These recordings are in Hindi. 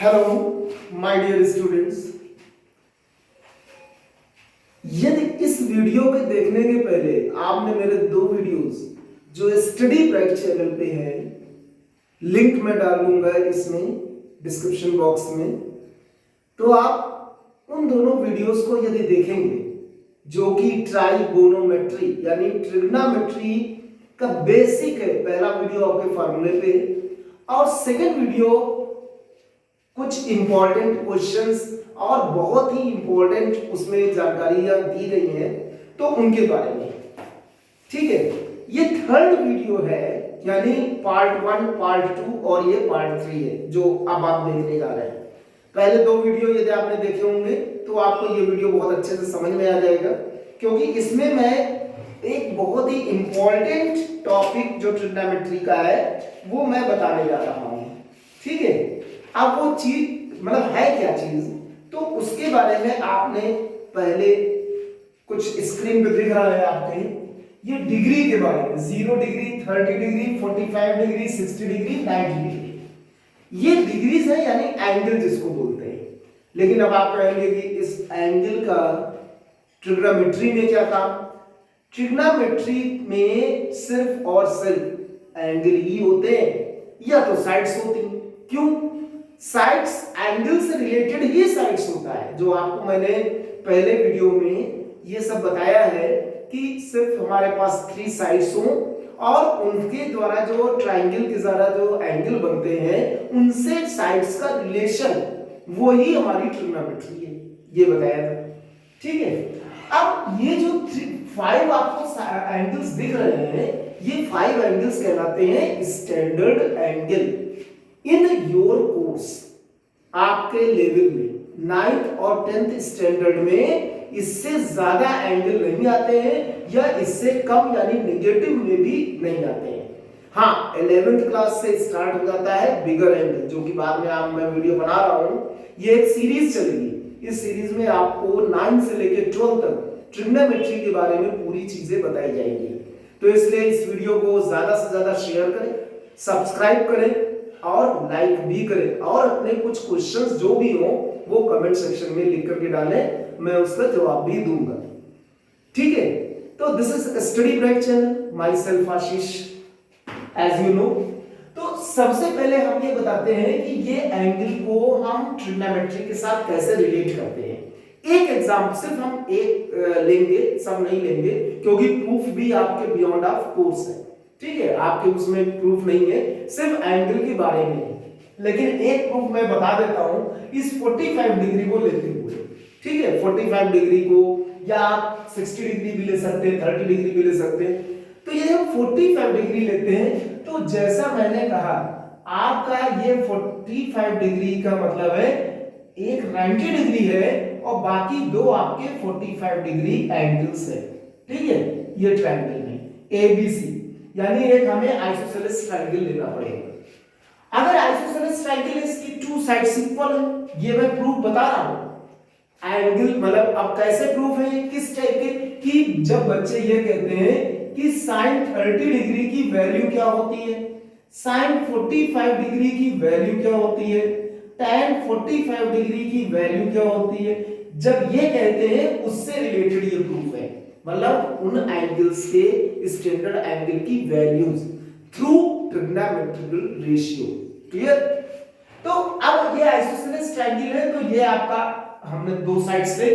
हेलो माय डियर स्टूडेंट्स, यदि इस वीडियो के देखने के पहले आपने मेरे दो वीडियोस जो स्टडी ब्राइट चैनल पे है, लिंक मैं डालूंगा इसमें डिस्क्रिप्शन बॉक्स में, तो आप उन दोनों वीडियोस को यदि देखेंगे जो कि ट्राइगोनोमेट्री यानी ट्रिग्नोमेट्री का बेसिक है। पहला वीडियो आपके फार्मूले पे और सेकंड वीडियो कुछ इंपॉर्टेंट क्वेश्चंस और बहुत ही इंपॉर्टेंट उसमें जानकारियां दी गई हैं तो उनके बारे में। ठीक है, ये थर्ड वीडियो है यानी पार्ट 1, पार्ट 2 और ये पार्ट 3 है जो अब आप देखने जा रहे हैं। पहले दो वीडियो यदि आपने देखे होंगे तो आपको ये वीडियो बहुत अच्छे से समझ में आ जाएगा, क्योंकि इसमें मैं एक बहुत ही इंपॉर्टेंट टॉपिक जो ट्रिग्नोमेट्री का है वो मैं बताने जा रहा हूं। ठीक है, अब वो चीज मतलब है क्या चीज, तो उसके बारे में आपने पहले कुछ स्क्रीन पे दिख रहा है आपके, ये डिग्री के बारे में 0 degree, 30 degree, 45 degree, 60 degree, 90 degree, ये डिग्रीज है यानी एंगल जिसको बोलते हैं। लेकिन अब आप कहेंगे कि इस एंगल का ट्रिग्नोमेट्री में क्या काम? ट्रिग्नोमेट्री में सिर्फ और सिर्फ एंगल ही होते हैं या तो साइड्स होती हैं। क्यों? साइड्स एंगल से रिलेटेड ही साइड्स होता है, जो आपको मैंने पहले वीडियो में ये सब बताया है कि सिर्फ हमारे पास 3 साइड्स हों और उनके द्वारा जो ट्रायंगल के द्वारा जो एंगल बनते हैं उनसे साइड्स का रिलेशन, वो ही हमारी ट्रिग्नोमेट्री है, ये बताया था। ठीक है, अब ये जो 5 आपको एंगल्स दिख रहे हैं, ये 5 एंगल्स कहलाते हैं standard angle. In your course आपके लेवल में 9th और 10th स्टैंडर्ड में इससे ज्यादा एंगल नहीं आते हैं या इससे कम यानी नेगेटिव में भी नहीं आते हैं। हाँ, 11th क्लास से स्टार्ट हो जाता है बिगर एंगल, जो कि बाद में आप मैं वीडियो बना रहा हूं, ये एक सीरीज चलेगी। इस सीरीज में आपको 9 से लेकर 12 तक ट्रिग्नोमेट्री के बारे में पूरी चीजें बताई जाएंगी। तो इसलिए इस वीडियो को ज्यादा से ज्यादा शेयर करें, सब्सक्राइब करें और लाइक भी करें, और अपने कुछ क्वेश्चंस जो भी हो वो कमेंट सेक्शन में लिख करके डालें, मैं उसका जवाब भी दूंगा। ठीक है, तो this is study bright channel, myself Ashish as you know. तो सबसे पहले हम ये बताते हैं कि ये एंगल को हम ट्रिग्नोमेट्री के साथ कैसे रिलेट करते हैं। एक एग्जांपल सिर्फ हम एक लेंगे, सब नहीं लेंगे, क्योंकि प्रूफ भी आपके बियॉन्ड ऑफ कोर्स है। ठीक है, आपके उसमें प्रूफ नहीं है, सिर्फ एंगल के बारे में है। लेकिन एक प्रूफ मैं बता देता हूं इस 45 डिग्री को लेते हुए। ठीक है, 45 डिग्री को या आप 60 डिग्री भी ले सकते हैं, 30 डिग्री भी ले सकते हैं। तो ये हम 45 डिग्री लेते हैं, तो जैसा मैंने कहा आपका ये 45 डिग्री का मतलब है एक 90 डिग्री है और बाकी दो आपके 45 डिग्री एंगल्स है। ठीक है, ये ट्रायंगल में ABC, यानी एक हमें आइसोसेलेस ट्रायंगल लेना पड़ेगा। अगर आइसोसेलेस ट्रायंगल इसकी 2 साइड्स इक्वल है, ये मैं प्रूफ बता रहा हूं। एंगल मतलब अब कैसे प्रूफ है, किस टाइप के, कि जब बच्चे ये कहते हैं कि sin 30 डिग्री की वैल्यू क्या होती है, sin 45 डिग्री की वैल्यू क्या होती है, tan 45 डिग्री की वैल्यू क्या होती है, जब ये कहते हैं उससे रिलेटेड ये प्रूफ है। मतलब उन एंगल्स के स्टैंडर्ड एंगल की values through trigonometrical ratio. Clear? तो अब ये आइसोसेलेस ट्रायंगल है, तो ये आपका हमने 2 साइड से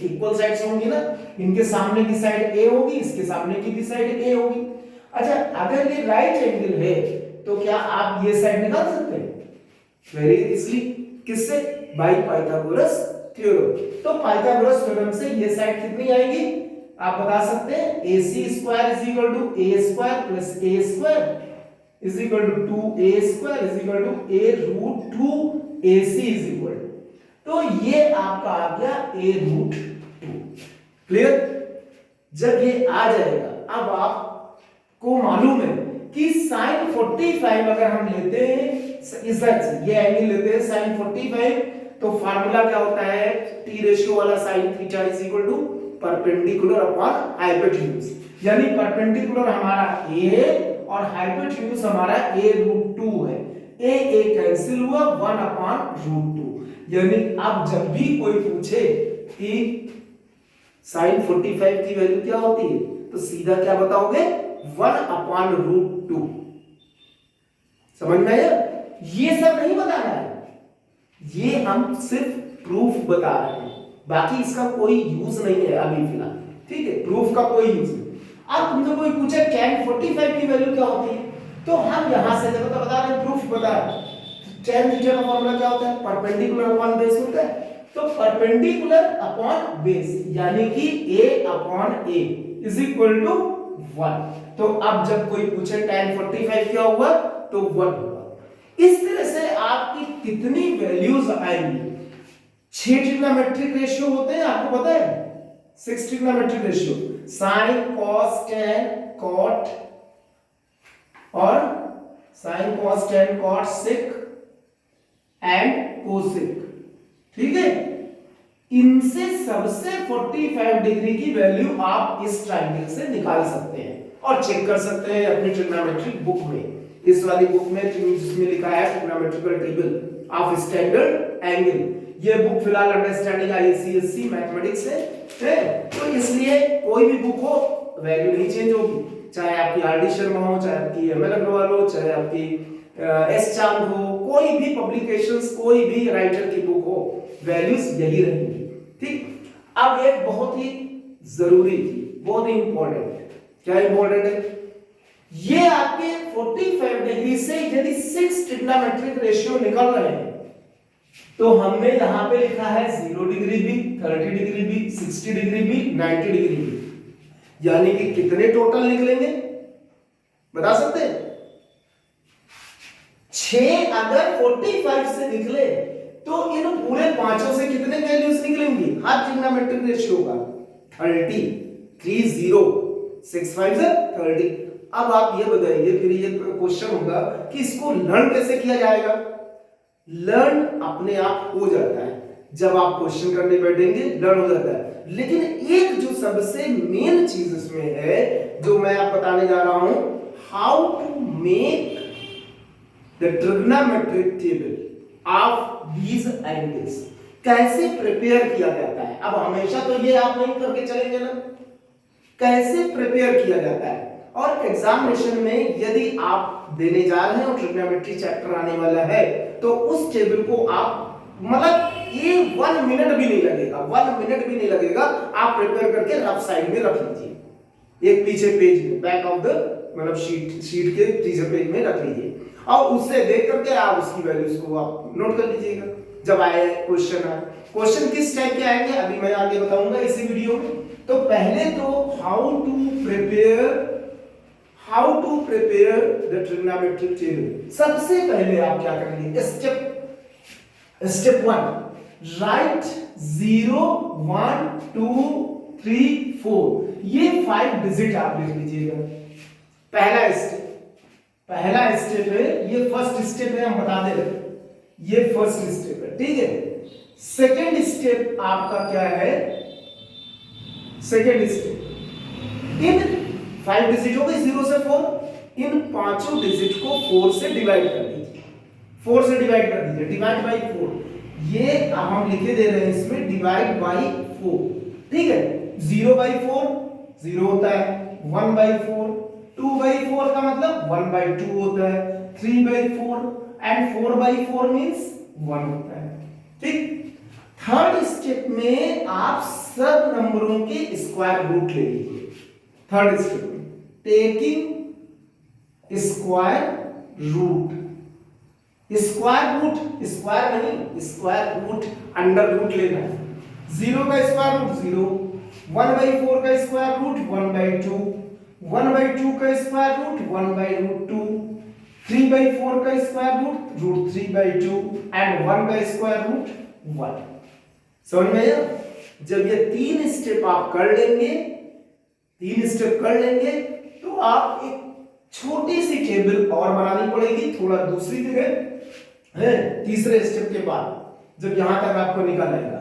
इक्वल साइड्स होंगी ना, इनके सामने की साइड A होगी, इसके सामने की भी साइड A होगी। अच्छा, अगर ये राइट एंगल है तो क्या आप ये साइड निकाल सकते हैं? वेरी इजीली, किससे? By Pythagoras theorem. तो पाइथागोरस थ्योरम से ये साइड कितनी आएगी आप बता सकते हैं, AC square is equal to A square plus A square is equal to 2A square is equal to A root 2AC is equal to, तो ये आपका आ गया A रूट 2। क्लियर? जब ये आ जाएगा, अब आपको मालूम है कि sin 45 अगर हम लेते हैं इस ये एंगल लेते हैं sin 45, तो फार्मूला क्या होता है, T रेशियो वाला sin theta is equal to perpendicular upon hypotenuse, यानी परपेंडिकुलर हमारा A है और हाइपोटेन्यूज हमारा A रूट 2 है। ए कैंसिल हुआ, 1/√2। यानी अब जब भी कोई पूछे कि sin 45 की वैल्यू क्या होती है, तो सीधा क्या बताओगे, 1/√2। समझ में आया? ये सब नहीं बताना है, ये हम सिर्फ प्रूफ बता रहे हैं, बाकी इसका कोई यूज नहीं है अभी फिलहाल। ठीक है, प्रूफ का कोई यूज नहीं। अब तुमसे कोई पूछे tan 45 की वैल्यू क्या होती है, तो हम यहां से देखो तो बता रहे हैं, प्रूफ बता रहे हैं। tan थीटा का फॉर्मूला क्या होता है, परपेंडिकुलर अपॉन बेस होता है। तो परपेंडिकुलर अपॉन बेस यानी कि a/a इज इक्वल टू 1। तो अब जब कोई पूछे tan 45 क्या हुआ, तो 1 हुआ। इस तरह से आपकी कितनी वैल्यूज आएंगी। 6 ट्रिग्नोमेट्रिक रेशियो होते हैं, आपको पता है, 6 trigonometric ratio, sin cos tan cot और sin cos tan cot sec and cosec। ठीक है, इनसे सबसे 45 डिग्री की वैल्यू आप इस ट्रायंगल से निकाल सकते हैं और चेक कर सकते हैं अपनी ट्रिग्नोमेट्रिक बुक में। इस वाली बुक में जिसमें लिखा है trigonometrical table of standard angle, ये बुक फिलहाल अंडरस्टैंडिंग आईसीएससी मैथमेटिक्स है। तो इसलिए कोई भी बुक हो वैल्यू नहीं चेंज होगी, चाहे आपकी आरडी शर्मा हो, चाहे आपकी एमएल अग्रवाल हो, चाहे आपकी एस चांद हो, कोई भी पब्लिकेशंस, कोई भी राइटर की बुक हो, वैल्यूज यही रहेंगी। ठीक, अब एक बहुत ही जरूरी थी, बहुत ही इंपॉर्टेंट, क्या इंपॉर्टेंट है, ये आपके 45 डिग्री से यदि 6 ट्रिग्नोमेट्रिक रेशियो निकल रहे हैं, तो हमने यहां पे लिखा है 0 डिग्री भी, 30 डिग्री भी, 60 डिग्री भी, 90 डिग्री भी, यानी कि कितने टोटल निकलेंगे बता सकते हैं? 6 अगर 45 से निकले तो इन पूरे पांचों से कितने वैल्यूज निकलेंगी हर ट्रिग्नोमेट्रिक रेशियो का? 30, 30, 6 5 30। अब आप ये बताइए, फिर ये क्वेश्चन होगा कि इसको लर्न कैसे किया जाएगा। लर्न अपने आप हो जाता है, जब आप क्वेश्चन करने बैठेंगे लर्न हो जाता है। लेकिन एक जो सबसे मेन चीज इसमें है, जो मैं आप बताने जा रहा हूं, how to make the trigonometric table of these angles, कैसे प्रिपेयर किया जाता है। अब हमेशा तो ये आप नहीं करके चलेंगे ना, कैसे प्रिपेयर किया जाता है। और एग्जामिनेशन में यदि आप देने जा रहे हैं और ट्रिग्नोमेट्री चैप्टर आने वाला है, तो उस टेबल को आप मतलब ये 1 मिनट भी नहीं लगेगा, 1 मिनट भी नहीं लगेगा, आप प्रिपेयर करके रफ साइड में रख लीजिए, एक पीछे पेज में, बैक ऑफ द मतलब शीट के तीसरे पेज में रख लीजिए, और उससे देख करके आप उसकी वैल्यूज को आप नोट कर लीजिएगा। जब आए क्वेश्चन आए, क्वेश्चन किस टाइप के आएंगे अभी मैं आगे बताऊंगा इसी वीडियो में। तो पहले तो how to prepare the trigonometric table. सबसे पहले आप क्या करेंगे, स्टेप 1, राइट 0 1 2 3 4, ये 5 डिजिट आप लिख लीजिएगा। पहला स्टेप है, ये फर्स्ट स्टेप है, हम बता दे रहे, ये फर्स्ट स्टेप है, ठीक है। सेकेंड स्टेप आपका क्या है, सेकेंड स्टेप, इन 5 डिजिट हो गए 0 से 4, इन पांचों डिजिट को 4 से डिवाइड कर दीजिए, 4 से डिवाइड कर दीजिए, डिवाइड बाई 4, ये अब हम लिखे दे रहे हैं इसमें डिवाइड बाई 4, ठीक है। 0/4 0 होता है, 1/4, 2/4 का मतलब 1/2 होता है, 3/4 एंड 4/4 मींस 1 होता है, ठीक। थर्ड स्टेप में आप सब नंबरों के स्क्वायर रूट ले लीजिए। थर्ड स्टेप में taking square root, square root, square नहीं, स्क्वायर रूट अंडर रूट लेना है। 0 का स्क्वायर रूट 0, 1/4 का स्क्वायर रूट 1/2, 1/2 का स्क्वायर रूट 1/√2, 3/4 का स्क्वायर रूट √3/2 एंड 1 का स्क्वायर रूट 1। समझ में आया? जब ये 3 स्टेप आप कर लेंगे, 3 स्टेप कर लेंगे, तो आप एक छोटी सी टेबल और बनानी पड़ेगी, थोड़ा दूसरी जगह है, तीसरे स्टेप के बाद, जब यहां तक आपको निकल आएगा।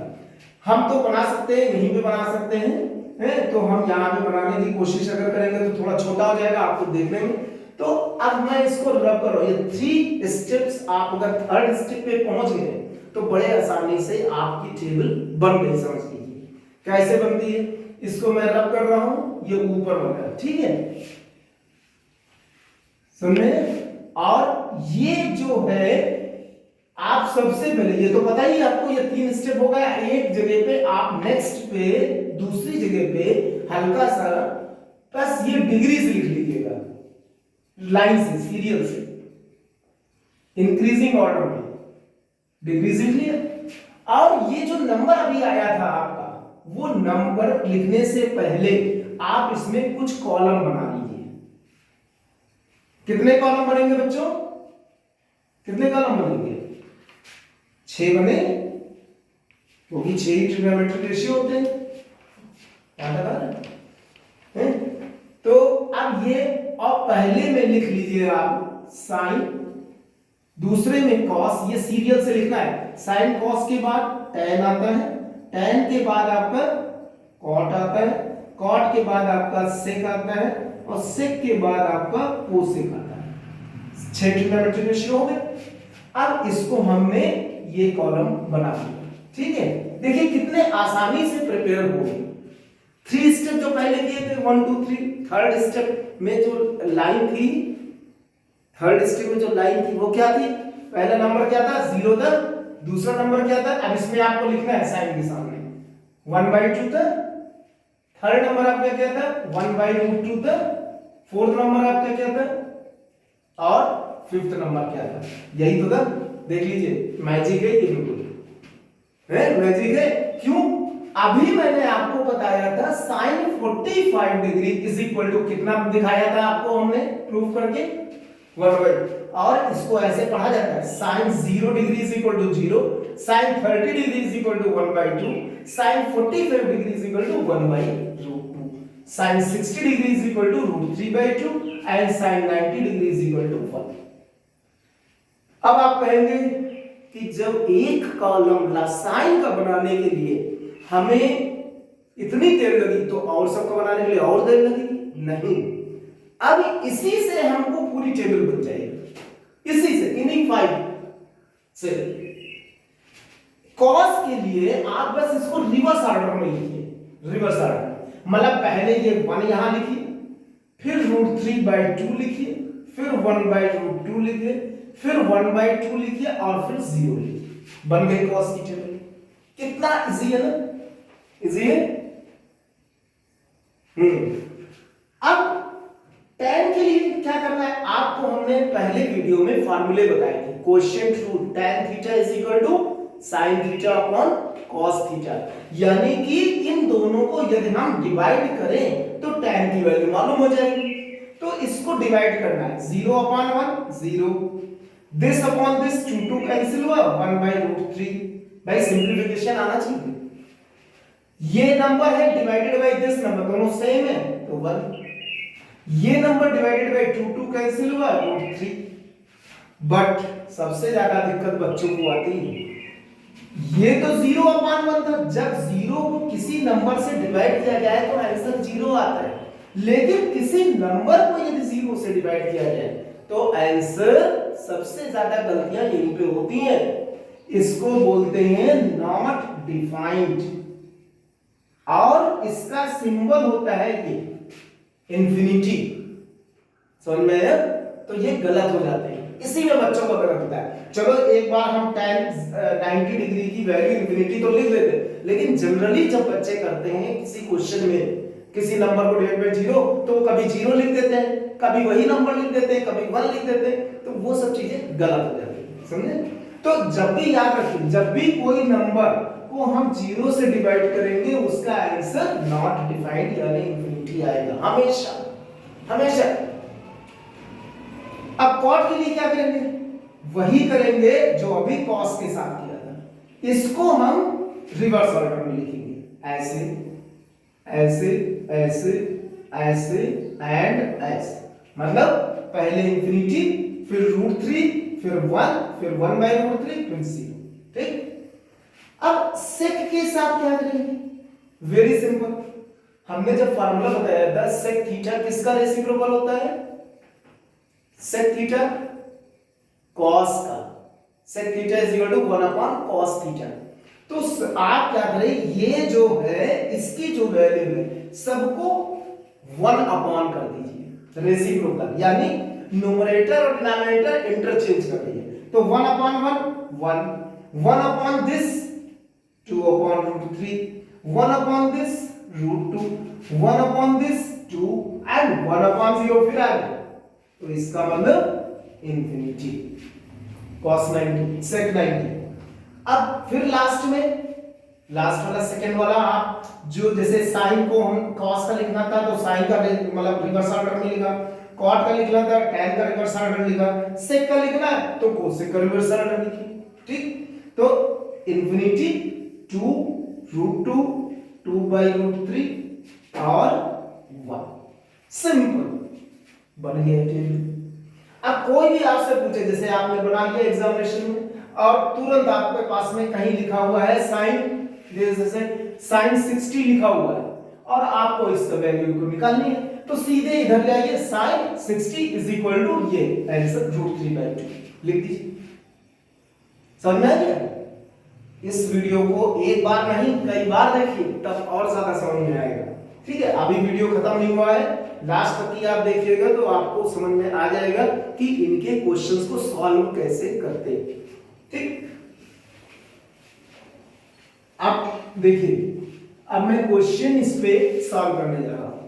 हम तो बना सकते हैं, यहीं पे बना सकते हैं, तो हम यहां पे बनाने की कोशिश अगर करेंगे तो थोड़ा छोटा हो जाएगा आपको देखने में, तो अब मैं इसको रब कर रहा हूं, ये 3 स्टेप्स आप अगर थर्ड स्टेप पे पहुंच गए तो बड़े आसानी से आपकी टेबल बन गई। समझ लीजिए कैसे बनती है। इसको मैं रब कर रहा हूं, ये ऊपर बन रहा है, ठीक है, समझे। और ये जो है आप सबसे पहले, ये तो पता ही आपको, ये 3 स्टेप हो गया। एक जगह पे आप नेक्स्ट पे दूसरी जगह पे हल्का सा बस ये डिग्री से लिख लीजिएगा, लाइन से, सीरियल से, इंक्रीजिंग ऑर्डर में डिग्री से लिख लिया। और ये जो नंबर अभी आया था आपका, वो नंबर लिखने से पहले आप इसमें कुछ कॉलम बना लीजिए। कितने कॉलम बनेंगे बच्चों, कितने कॉलम बनेंगे? 6 बने, क्योंकि 6 ही ट्रिग्नोमेट्रिक रेशियो होते हैं। तो अब ये, और पहले में लिख लीजिए आप साइन, दूसरे में कॉस, ये सीरियल से लिखना है। साइन कॉस के बाद tan आता है, tan के बाद आपका कॉट आता है, कॉट के बाद आपका सेक आता है, और सेक के बाद आपका कोसेक आता है। 6 ट्रिग्नोमेट्रिक रेशियो हो गए। अब इसको हमने ये कॉलम बना दिया, ठीक है। देखिए कितने आसानी से प्रिपेयर हो गए। 3 स्टेप जो पहले किए थे, 1 2 3, थर्ड स्टेप में जो लाइन थी, थर्ड स्टेप में जो लाइन थी वो क्या थी? पहला नंबर क्या था? 0 था। दूसरा नंबर क्या था? अब इसमें आपको लिखना है साइन के सामने 1/2 था। थर्ड नंबर आपका क्या था? 1/√2 था। फोर्थ नंबर आपका क्या था? और फिफ्थ नंबर क्या था? यही तो था। देख लीजिए, मैजिक है ये, बिल्कुल है मैजिक है। क्यों? अभी मैंने आपको बताया था sine 45 degree is equal to कितना दिखाया था आपको हमने प्रूफ करके 1/, और इसको ऐसे पढ़ा जाता है sine 0 degree is equal to 0, sine 30 degree is equal to 1/2, sine 45 degree is equal to 1/√2, sine 60 degree is equal to √3/2 and sine 90 degree is equal to 1। अब आप कहेंगे कि जब एक कॉलम साइन का बनाने के लिए हमें इतनी देर लगी, तो और सबका बनाने के लिए और देर लगेगी? नहीं, अब इसी से हमको पूरी टेबल बन जाएगी। इसी से, इन्हीं 5 से। कॉस के लिए आप बस इसको रिवर्स ऑर्डर में लिखिए, रिवर्स ऑर्डर, मतलब पहले ये 1 यहां लिखिए, फिर √3/2 लिखिए, फिर 1/√2 लिखिए, फिर 1/2 लिखिए, और फिर 0 लिखिए। बन गई कॉस की टेबल। कितना इजी है ना, इजी है। अब tan के लिए क्या करना है आपको, हमने पहले वीडियो में फार्मूले बताए थे। Quotient root tan theta is equal to sin theta upon cos theta, यानी कि इन दोनों को यदि हम डिवाइड करें तो tan की वैल्यू मालूम हो जाएगी। तो इसको डिवाइड करना है, 0/1 0, दिस अपॉन दिस 2 कैंसिल हुआ, 1/√3। भाई सिंपलीफिकेशन आना चाहिए। ये नंबर है डिवाइडेड बाय दिस नंबर, दोनों सेम है तो 1। ये नंबर डिवाइडेड बाय 2 कैंसिल हुआ, √3। बट सबसे ज्यादा दिक्कत बच्चों को आती है, ये तो 0/1 था। जब 0 को किसी नंबर से डिवाइड किया जाए तो आंसर 0 आता है, लेकिन किसी नंबर को यदि 0 से डिवाइड किया जाए तो आंसर, सबसे ज्यादा गलतियां यहीं पे होती हैं। इसको बोलते हैं नॉट डिफाइंड, और इसका सिंबल होता है ये इंफिनिटी। समझ में आया? तो ये गलत हो जाते हैं, इसी में बच्चों को गलत होता है। चलो एक बार हम tan 90 डिग्री की वैल्यू इंफिनिटी तो लिख देते, लेकिन जनरली जब बच्चे करते हैं किसी क्वेश्चन में किसी नंबर को डिवाइड बाय 0, तो कभी 0 लिख देते हैं, कभी वही नंबर लिख देते हैं, कभी 1 लिख देते हैं, तो वो सब चीजें गलत हो जाती है। समझे? तो जब भी याद रखिए, जब भी कोई नंबर को हम 0 से डिवाइड करेंगे उसका आंसर नॉट डिफाइंड यानी इंफिनिटी आएगा, हमेशा हमेशा। अब कॉट के लिए क्या करेंगे? वही करेंगे जो अभी कॉस के साथ किया था। इसको हम रिवर्स ऑर्डर में लिखेंगे, ऐसे ऐसे ऐसे ऐसे एंड ऐसे, मतलब पहले इंफिनिटी, फिर √3, फिर 1, फिर 1/√3, फिर 0। ठीक। अब सेक के साथ क्या करेंगे? वेरी सिंपल, हमने जब फार्मूला बताया था सेक थीटा किसका रेसिप्रोकल होता है? सेक थीटा कॉस का, sec theta is equal to 1 upon cos theta. तो आप क्या करें, ये जो है इसकी जो वैल्यू है सबको 1 अपॉन कर दीजिए, रेसिप्रोकल, यानी न्यूमरेटर और डिनोमिनेटर इंटरचेंज कर दीजिए। तो 1 upon 1 1 upon this 2 upon root 3, 1 upon this root 2, 1 upon this 2 and 1 upon 0 फिर आ गया। तो इसका मतलब इंफिनिटी cos 90 sec 90। अब फिर लास्ट वाला सेकंड वाला, आप जो जैसे साइन को हम cos का लिखना था तो साइन का मतलब रिवर्स ऑर्डर में लिखा, cot का लिखना था tan का रिवर्स ऑर्डर लिखा, sec का लिखना है तो cosec का रिवर्स ऑर्डर लिखिए। ठीक, तो इंफिनिटी 2 रूट 2 2 बाई रूट 3 और 1, सिंपल बन गया टेबल। अब कोई भी आपसे पूछे, जैसे आपने बना लिया एग्जामिनेशन में और तुरंत आपके पास में कहीं लिखा हुआ है साइन, जैसे साइन 60 लिखा हुआ है और आपको इसका वैल्यू को निकालनी है, तो सीधे इधर ले आइए, साइन 60 इज इक्वल टू ये आंसर रूट 3/2 लिख दीजिए। समझ में आ गया? इस वीडियो को एक बार नहीं कई बार देखिए, तब और ज्यादा समझ में आएगा। ठीक है, अभी वीडियो खत्म नहीं हुआ है, लास्ट तक की आप देखिएगा तो आपको समझ में आ जाएगा कि इनके क्वेश्चंस को सॉल्व कैसे करते हैं। ठीक, अब देखिए, अब मैं क्वेश्चन इस पे सॉल्व करने जा रहा हूं।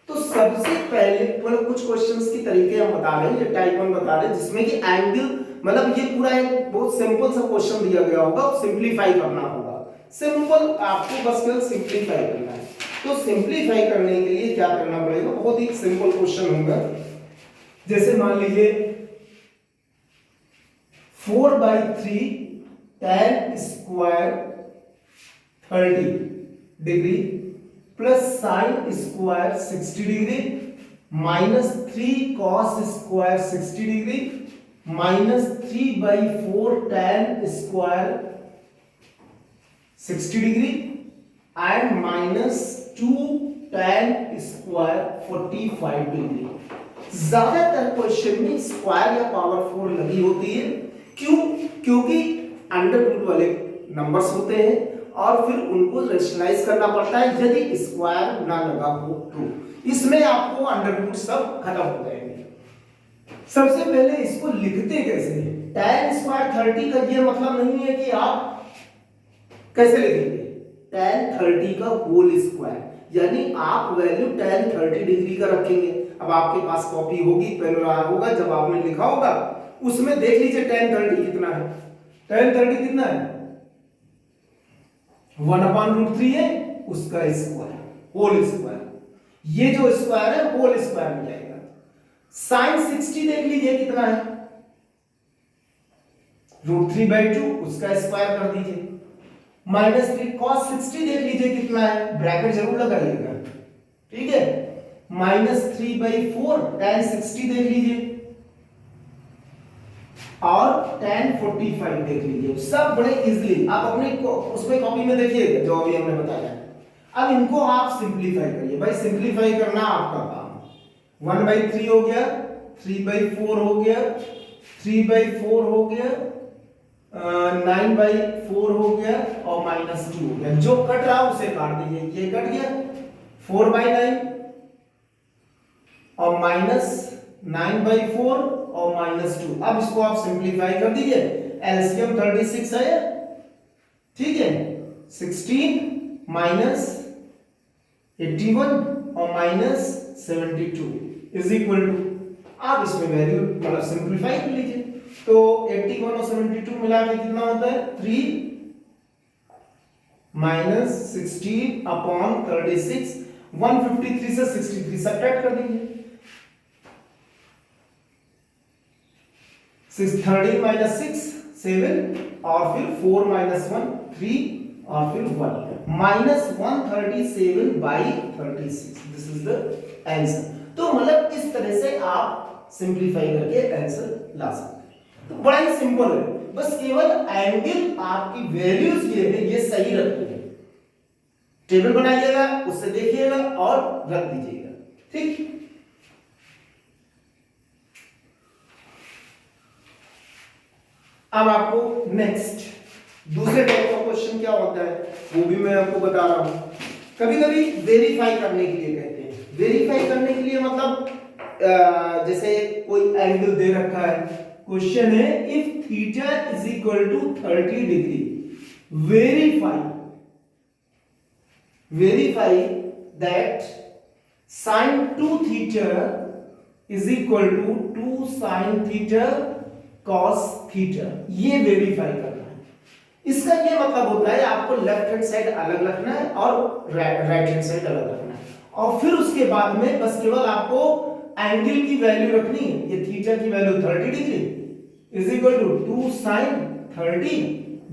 तो सबसे पहले मतलब कुछ क्वेश्चंस की तरीके हम बता रहे हैं, ये टाइप 1 बता रहे हैं, जिसमें कि एंगल मतलब ये पूरा एक बहुत सिंपल सा क्वेश्चन दिया गया होगा, सिंपलीफाई करना होगा। सिंपल, आपको बस केवल सिंपलीफाई करना है। तो सिंपलीफाई करने के लिए क्या करना पड़ेगा, बहुत ही सिंपल क्वेश्चन होगा। जैसे मान लीजिए 4/3 tan square 30 degree plus sine square 60 degree minus 3 cos square 60 degree minus 3/4 tan square 60 degree and minus 2 tan square 45 degree. ज्यादातर क्वेश्चन में स्क्वायर या पावर 4 लगी होती है। क्यों? क्योंकि अंडर रूट वाले नंबर्स होते हैं और फिर उनको रेशनलाइज करना पड़ता है, यदि स्क्वायर ना लगा हो तो इसमें आपको अंडर रूट सब खत्म हो जाएंगे। सबसे पहले इसको लिखते कैसे हैं? tan स्क्वायर 30 का ये मतलब नहीं है कि आप कैसे लिखेंगे tan 30 का होल स्क्वायर, यानी आप वैल्यू tan 30 डिग्री का रखेंगे। अब आपके पास कॉपी होगी, पेन रहा होगा, जब आपने लिखा होगा उसमें देख लीजिए tan 30 कितना है। tan 30 कितना है? 1/√3 है, उसका स्क्वायर होल स्क्वायर, ये जो स्क्वायर है होल स्क्वायर में जाएगा। sin 60 देख लीजिए कितना है, √3/2, उसका स्क्वायर कर दीजिए। माइनस 3 cos 60 देख लीजिए कितना है, ब्रैकेट जरूर लगाइएगा। ठीक है, माइनस 3/4 tan 60 देख लीजिए और tan 45 देख लीजिए। सब बड़े इजीली आप अपने उसमें कॉपी में देखिएगा जो अभी हमने बताया। अब इनको आप सिंपलीफाई करिए, भाई सिंपलीफाई करना आपका काम। 1/3 हो गया, 3/4 हो गया, 3/4 हो गया, 9/4 हो गया और -2 हो गया। जो कट रहा उसे काट दीजिए, ये कट गया 4/9 और -9/4 और -2। अब इसको आप सिंपलीफाई कर दीजिए, एलसीएम 36 है, ठीक है, 16 -81 और -72 इज इक्वल टू, आप इसमें वैल्यू मतलब सिंपलीफाई कर लीजिए। तो 81 और 72 मिला के कितना होता है, 3 -16 अपॉन 36, 153 से 63 सब्ट्रैक्ट कर दीजिए, 13 - 6 7 और फिर 4 - 1 3 और फिर 1 -137/36। This is the answer. तो मतलब इस तरह से आप सिंपलीफाई करके आंसर ला सकते हैं। तो बड़ा ही सिंपल है, बस केवल एंगल आपकी वैल्यूज ये है, ये सही रखनी है। टेबल बनाइएगा, उससे देखिएगा और रख दीजिएगा। ठीक, अब आपको नेक्स्ट दूसरे टाइप का क्वेश्चन क्या होता है वो भी मैं आपको बता रहा हूं। कभी कभी वेरीफाई करने के लिए कहते हैं। वेरीफाई करने के लिए मतलब जैसे कोई एंगल दे रखा है, क्वेश्चन है if theta is equal to 30 degree, verify that sin 2 theta is equal to 2 sin theta cos theta। ये वेरीफाई करना है। इसका ये मतलब होता है आपको लेफ्ट हैंड साइड अलग रखना है और राइट हैंड साइड अलग रखना है, और फिर उसके बाद में बस केवल आपको एंगल की वैल्यू रखनी है। ये थीटा की value 30 degree is equal to 2 sin 30,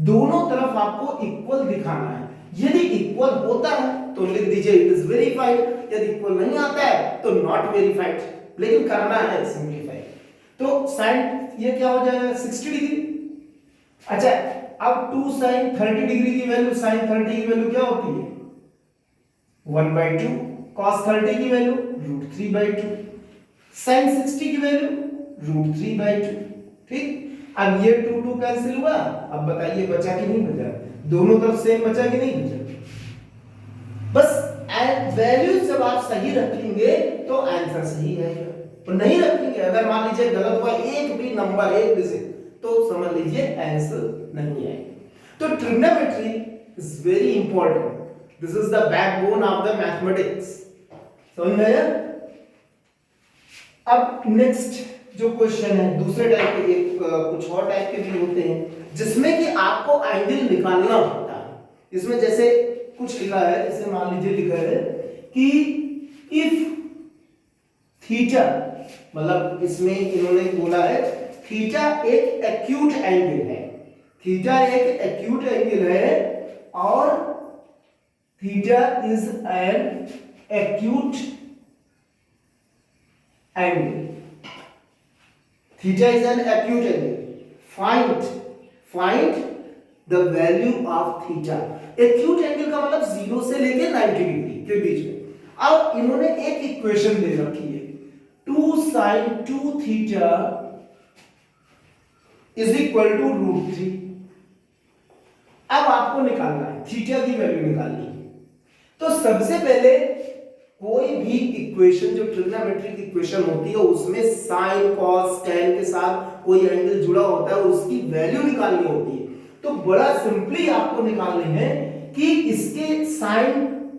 दोनों तरफ आपको इक्वल दिखाना है। यदि इक्वल होता है तो लिख दीजिए इट इज वेरीफाइड, यदि इक्वल नहीं आता है तो नॉट वेरीफाइड, लेकिन करना है सिंपलीफाई। तो sin ये क्या हो जाएगा 60 डिग्री। अच्छा, अब 2 sin 30 डिग्री की वैल्यू, sin 30 की वैल्यू क्या होती है 1/2, cos 30 की वैल्यू √3/2, sin 60 की वैल्यू √3/2। ठीक, अब ये 2 कैंसिल हुआ। अब बताइए बचा कि नहीं बचा, दोनों तरफ सेम बचा कि नहीं बचा। बस वैल्यू जब आप सही रखेंगे तो आंसर सही आएगा, और नहीं रखेंगे अगर मान लीजिए गलत हुआ एक भी नंबर एक डिजिट, तो समझ लीजिए आंसर नहीं आएगा। तो trigonometry is very important, this is the backbone of the mathematics. समझ में आया। अब नेक्स्ट जो क्वेश्चन है दूसरे टाइप के, कुछ और टाइप के भी होते हैं जिसमें कि आपको एंगल निकालना होता है। इसमें जैसे कुछ लिखा है, जैसे मान लीजिए लिखा है कि इफ थीटा, मतलब इसमें इन्होंने बोला है थीटा एक एक्यूट एंगल है, थीटा एक एक्यूट एंगल है और theta is an acute angle, theta is an acute angle, find the value of theta. Acute angle का मतलब 0 से लेके 90 डिग्री के बीच में। अब इन्होंने एक इक्वेशन दे रखी है 2 sin 2 theta is equal to √3। अब आपको निकालना है थीटा की वैल्यू निकालनी है। तो सबसे पहले कोई भी इक्वेशन जो ट्रिग्नोमेट्रिक इक्वेशन होती है उसमें साइन कॉस टैन के साथ कोई एंगल जुड़ा होता है, उसकी वैल्यू निकालनी होती है। तो बड़ा सिंपली आपको निकालने हैं कि इसके sin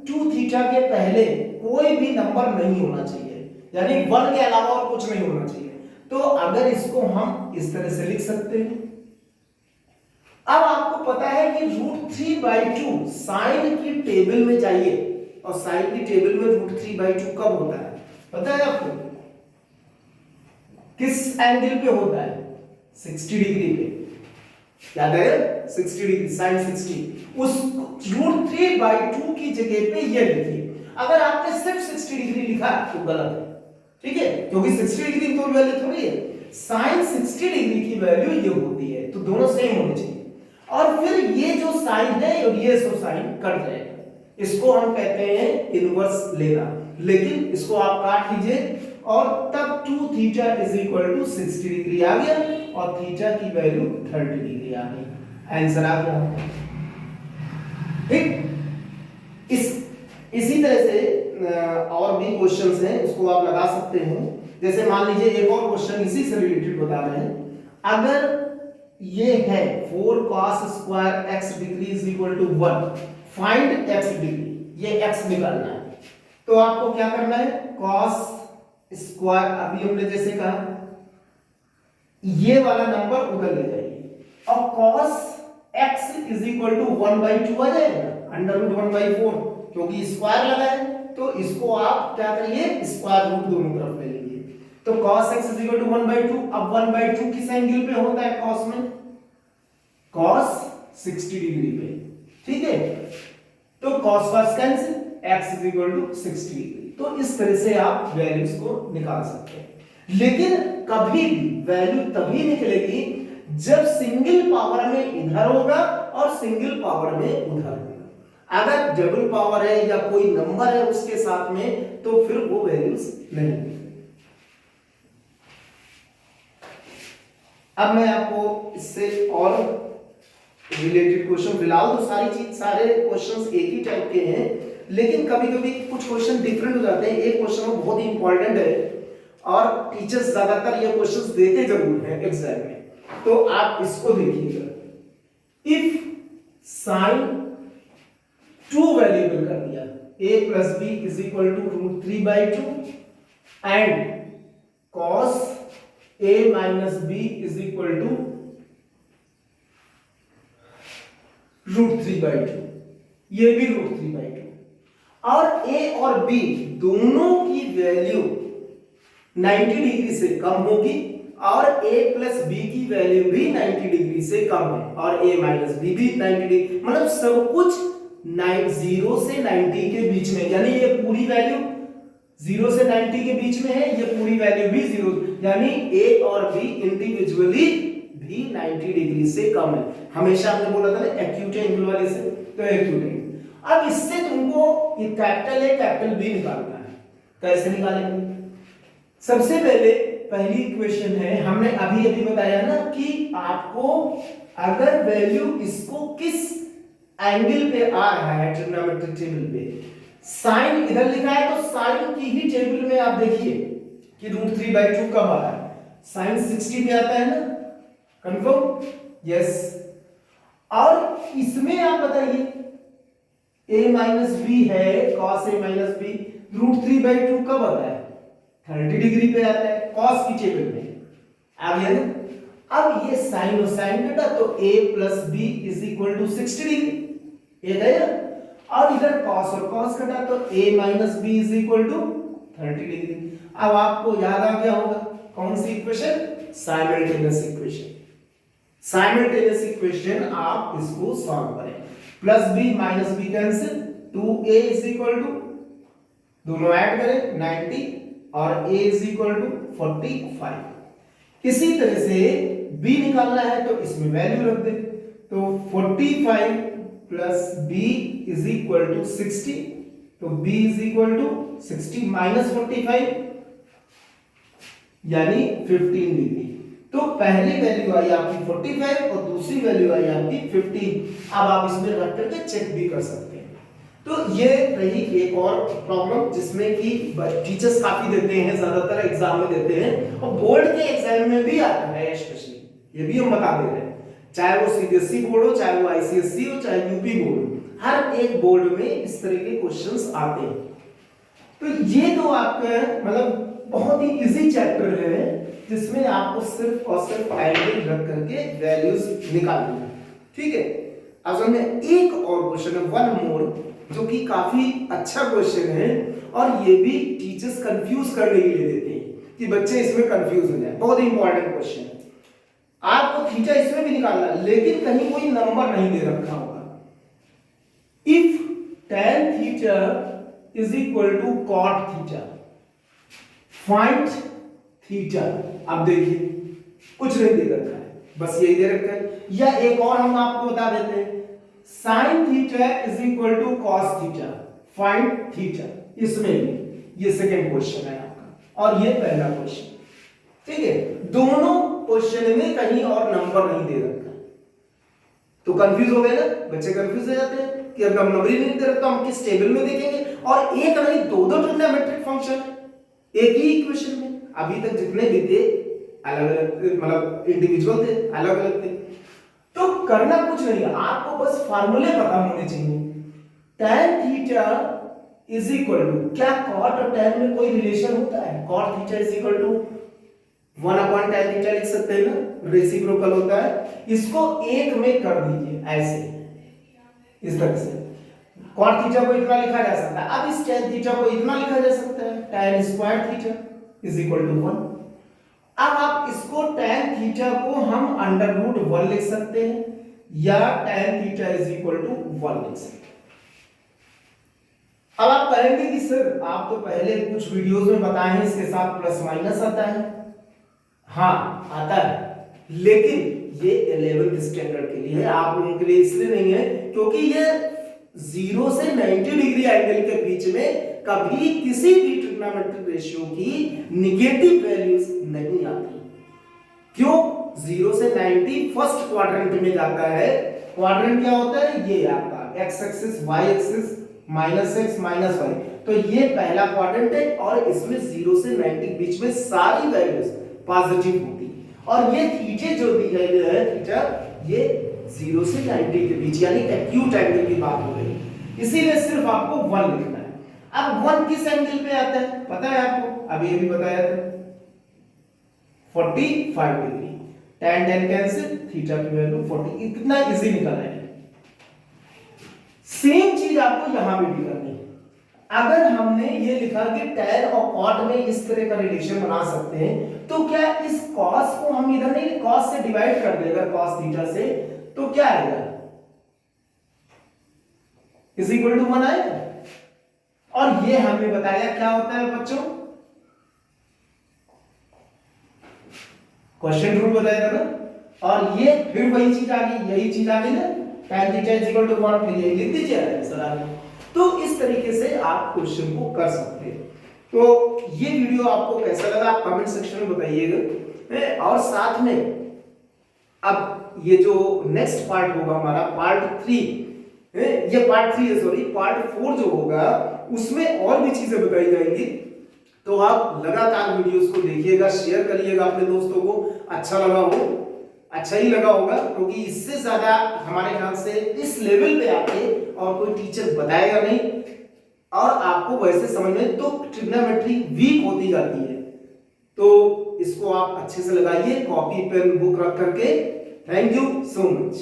2 थीटा के पहले कोई भी नंबर नहीं होना चाहिए, यानी 1 के अलावा और कुछ नहीं होना चाहिए। तो अगर इसको हम इस तरह से लिख सकते हैं। अब आपको पता है कि √3/2 साइन की टेबल में जाइए, और साइन की टेबल में √3/2 कब होता है पता है आपको, किस एंगल पे होता है 60 डिग्री पे, याद है 60 डिग्री sin 60। उस √3/2 की जगह पे ये लिखिए। अगर आपने सिर्फ 60 डिग्री लिखा तो गलत है, ठीक है, क्योंकि 60 डिग्री की तो वैल्यू थोड़ी है, sin 60 डिग्री की वैल्यू ये होती है, तो दोनों सेम होने चाहिए। और फिर ये जो साइन है और ये सब साइन कट जाएगा, इसको हम कहते हैं इनवर्स लेना। लेकिन इसको आप काट लीजिए और तब 2 theta is equal to 60 degree आ गया और थीटा की वैल्यू 30 डिग्री आ गई, आंसर आ गया। ठीक, इसी तरह से और भी क्वेश्चंस हैं, उसको आप लगा सकते हैं। जैसे मान लीजिए एक और क्वेश्चन इसी से रिलेटेड बता रहे हैं। अगर ये है 4 cos square x degree is equal to 1, find x degree, ये x निकालना है। तो आपको क्या करना है cos स्क्वायर, अभी हमने जैसे कहा ये वाला नंबर उधर ले जाइए और cos x is equal to 1/2 आ जाएगा, √1/4, क्योंकि स्क्वायर लगा है तो इसको आप क्या करिए स्क्वायर रूट दोनों तरफ ले लीजिए। तो cos x is equal to 1/2। अब 1/2 किस एंगल पे होता है cos में, cos 60 डिग्री पे, ठीक है। तो cos cos cancel, x is equal to 60 degree. तो इस तरह से आप वैल्यूज को निकाल सकते हैं। लेकिन कभी भी वैल्यू तभी निकलेगी जब सिंगल पावर में इधर होगा और सिंगल पावर में उधर होगा। अगर डबल पावर है या कोई नंबर है उसके साथ में तो फिर वो वैल्यूज नहीं। अब मैं आपको इससे और रिलेटेड क्वेश्चन, फिलहाल तो सारे क्वेश्चंस एक ही टाइप के हैं, लेकिन कभी कभी कुछ क्वेश्चन डिफरेंट हो जाते हैं। एक क्वेश्चन बहुत ही इंपॉर्टेंट है और टीचर्स ज्यादातर ये क्वेश्चंस देते जरूर हैं एग्जाम में, तो आप इसको देखिएगा। इफ साइन टू वेरिएबल कर दिया, a plus B is equal to √3/2 and cos a minus B is equal to √3/2, ये भी √3/2, और a और b दोनों की वैल्यू 90 डिग्री से कम होगी और a प्लस बी की वैल्यू भी 90 डिग्री से कम है और a माइनस बी भी 90 डिग्री, मतलब सब कुछ 0 से 90 के बीच में, यानी ये पूरी वैल्यू 0 से 90 के बीच में है, ये पूरी वैल्यू भी 0, यानी a और b इंडिविजुअली भी 90 डिग्री से कम है। हमेशा हमने बोला था ना एक्यूट एंगल वाले से, तो एक्यूट एंगल। अब इससे तुमको ये कैपिटल ए कैपिटल बी निकालना है। कैसे निकालेंगे? सबसे पहले पहली इक्वेशन है, हमने अभी अभी बताया ना कि आपको अगर वैल्यू इसको किस एंगल पे आ रहा है ट्रिग्नोमेट्रिक टेबल पे, साइन इधर लिखा है तो साइन की ही टेबल में आप देखिए कि √3/2 कब आ रहा है, साइन 60 पे आता है ना, कंफर्म? यस। और इसमें आप बताइए a माइनस बी है, cos a माइनस बी, √3/2 कब आता है? 30 डिग्री पे आता है, cos की टेबल में आ गया ना। अब ये साइन और साइन कटा तो a plus B is equal to 60 degree, ये गया, और इधर cos और cos कटा तो a minus B is equal to 30 degree. अब आपको याद आ गया होगा कौन सी equation? Simultaneous equation. Simultaneous equation आप इसको सॉल्व करें, plus B minus B cancel, 2a is equal to, दोनों ऐड करें 90 और a इज इक्वल टू 45। इसी तरह से b निकालना है तो इसमें वैल्यू रख दे, तो 45 plus b is equal to 60, तो b is equal to 60 minus 45 यानी 15 डिग्री। तो पहली वैल्यू आई आपकी 45 और दूसरी वैल्यू आई आपकी 15। अब आप इसमें रख करके चेक भी कर सकते हैं। तो ये रही एक और प्रॉब्लम जिसमें कि टीचर्स काफी देते हैं, ज्यादातर एग्जाम में देते हैं और बोर्ड के एग्जाम में भी आता है स्पेशली, ये भी हम बता दे रहे हैं, चाहे वो सीबीएसई बोर्ड हो, चाहे वो आईसीएसई हो, चाहे यूपी बोर्ड हो, हर एक बोर्ड में इस तरह के क्वेश्चंस आते हैं। तो ये तो आपका मतलब बहुत ही इजी चैप्टर है जिसमें आपको सिर्फ और सिर्फ एंगल रख करके वैल्यूज निकालनी है, ठीक है। अब समझ में एक और क्वेश्चन है, वन मोर, जो कि काफी अच्छा क्वेश्चन है और ये भी टीचर्स कंफ्यूज करने के लिए देते हैं कि बच्चे इसमें कंफ्यूज हो जाए। बहुत ही इंपॉर्टेंट क्वेश्चन है, आपको थीटा इसमें भी निकालना है, लेकिन कहीं कोई नंबर नहीं दे रखा होगा। If tan theta is equal to cot theta, find theta. अब देखिए कुछ नहीं दे रखा है, बस यही दे रखा है, या एक और हम आपको बता देते हैं, sin theta is equal to cos theta, find theta. इसमें भी ये सेकंड क्वेश्चन है आपका और ये पहला क्वेश्चन, ठीक है। दोनों क्वेश्चन में कहीं और नंबर नहीं दे रखा, तो कंफ्यूज हो गए ना बच्चे, कंफ्यूज हो जाते हैं कि अब नंबर ही नहीं दे रखा, हम किस टेबल में देखेंगे। और एक नहीं दो ट्रिग्नोमेट्रिक फंक्शन एक ही इक्वेशन में, अभी तक जितने भी थे अलग अलग, मतलब इंडिविजुअल थे, अलग अलग थे। तो करना कुछ नहीं है, आपको बस फार्मूले पता होने चाहिए। tan theta is equal to, क्या cot और tan में कोई रिलेशन होता है? cot theta is equal to 1/tan theta लिख सकते हैं ना, रेसिप्रोकल होता है। इसको एक में कर दीजिए ऐसे, इस तरह से cot थीटा को इतना लिखा जा सकता है। अब इस tan थीटा को इतना लिखा जा सकता है, tan square theta is equal to 1। अब आप इसको tan थीटा को हम √1 लिख सकते हैं या tan theta is equal to 1 लिख सकते हैं। अब आप कहेंगे कि सर आप तो पहले कुछ वीडियोस में बताए हैं इसके साथ प्लस माइनस आता है। हाँ आता है, लेकिन ये 11th स्टैंडर्ड के लिए है, आप लोगों के लिए इसलिए नहीं है क्योंकि ये 0 से 90 डिग्री एंगल के बीच में कभी किसी भी ट्रिग्नोमेट्रिक रेशियो की नेगेटिव वैल्यूज नहीं आती। क्यों? 0 से 90 फर्स्ट क्वाड्रेंट में जाता है। क्वाड्रेंट क्या होता है, ये आपका X axis, Y axis, minus X minus Y, तो ये पहला क्वाड्रेंट है और इसमें 0 से 90 के बीच में सारी वैल्यूज पॉजिटिव होती है। और ये थीटा जो दी गई है, थीटा ये 0 से 90 के बीच यानी एक्यूट एंगल की बात हो रही है, इसीलिए सिर्फ आपको 1 लिखना है। अब 1 किस एंगल पे आता है पता है आपको, अभी ये भी बताया था 45 degree, tan tan cancel, theta की वैल्यू 40, इतना इजी निकल है। सेम चीज आपको यहां भी करनी है। अगर हमने ये लिखा कि tan और cot में इस तरह का रिलेशन बना सकते हैं, तो क्या इस cos को हम इधर नहीं cos से डिवाइड कर देगा cos थीटा से, तो क्या आएगा इज इक्वल टू 1 आएगा। और ये हमने बताया क्या होता है बच्चों, क्वेश्चन रूल बताया था ना। और ये फिर वही चीज आ गई, यही चीज आ गई ना, tan theta is equal to 1, फिर यही लिख दीजिए आंसर आ गया। तो इस तरीके से आप क्वेश्चन को कर सकते हैं। तो ये वीडियो आपको कैसा लगा आप कमेंट सेक्शन में बताइएगा। और साथ में अब ये जो नेक्स्ट पार्ट होगा हमारा पार्ट 3, ये पार्ट 3 है सॉरी, पार्ट 4 जो होगा उसमें और भी चीजें बताई जाएंगी। तो आप लगातार वीडियोस को देखिएगा, शेयर करिएगा अपने दोस्तों को, अच्छा लगा हो, अच्छा ही लगा होगा, क्योंकि इससे ज्यादा हमारे ख्याल से इस लेवल पे आके और कोई टीचर बताएगा नहीं, और आपको वैसे समझ में तो ट्रिग्नोमेट्री वीक होती जाती है। तो इसको आप अच्छे से लगाइए, कॉपी पेन बुक रख करके। Thank you so much.